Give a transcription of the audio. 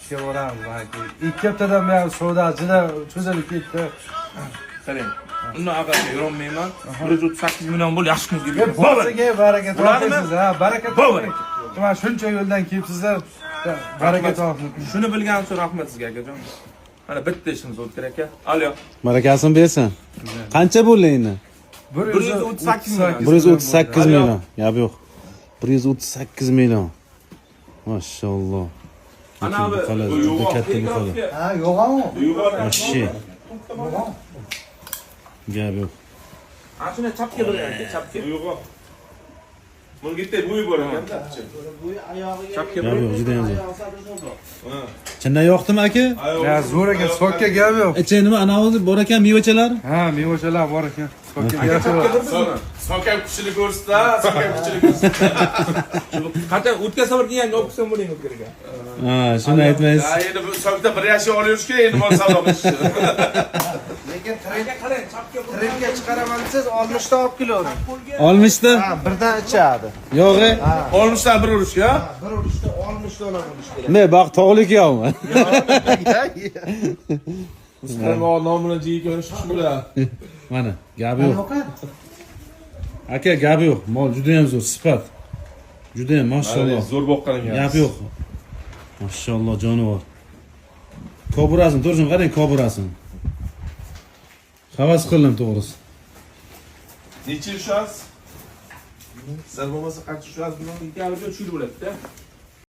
ishga boramiz balki. Ikki haftadan beri savdosida cho'zilib ketdi. Qarang. Uni aqalga yurolmayman. 138 million bo'l yaxshi kunga Gap bo'lsa baraka topasiz, ha, baraka Bo'lar. toping. Mana shuncha yo'ldan kelibsizlar. Baraka toping. Shuni bilganim uchun rahmat sizga akajon. Mana bitta ishimiz o'tdi aka. Alo. Barakasini bersin. Qancha bo'ldi endi? 138 million. 138 million. Gap yo'q. 138 million. Maşallah. Ana bu katta bir qola. Ha, yo'qmi? Yoshi. Gap yo'q. Ana shuni chapga bergan, chapga. Yo'q. Bunga bitta bo'yi bor ekan-da. Bo'yi oyog'iga. Chapga Gap yo'q, juda ham zo'r. Chindan yoqdimi aka? Ya zo'r ekan, sokka gap yo'q. Ichi nima anavi bor ekan mevachalar? Ha, mevachalar bor ekan. Sokka gap yo'q. Sokam kuchli ko'rsatda, sokam kuchli ko'rsatda. Qancha o'tkazsa bir yangi olib kelsa bo'ling o'tkir ekan. Ha, shuni aytmaysiz. Ha, endi bu sokda bir yashab olish kerak, endi mana savdo qilish. Lekin trendga chiqaraman desiz, 60 ta olib kelavering. 60 ta? Ha, birdan ichadi. Yo'q-e. 60 dan bir urush, ya? Bir urishda 60 dollar bo'lish kerak. Ne, baq tog'lik yo'qmi? Ustama nomini jiyiga urish bilan. Mana, gap yo'q. Aka, gap yo'q. Mol juda ham zo'r, sifat. Juda ham, mashalloh. Zo'r boqqaningiz. Gap yo'q. Mashalloh, jonivor. Koburasini, to'g'risini qarang, koburasini. Havas qildim to'g'risi. Necha ushasiz? Sizlar bo'lmasa qancha ushasiz bilmayman. Ikki avlod 3 yil bo'ladi-da.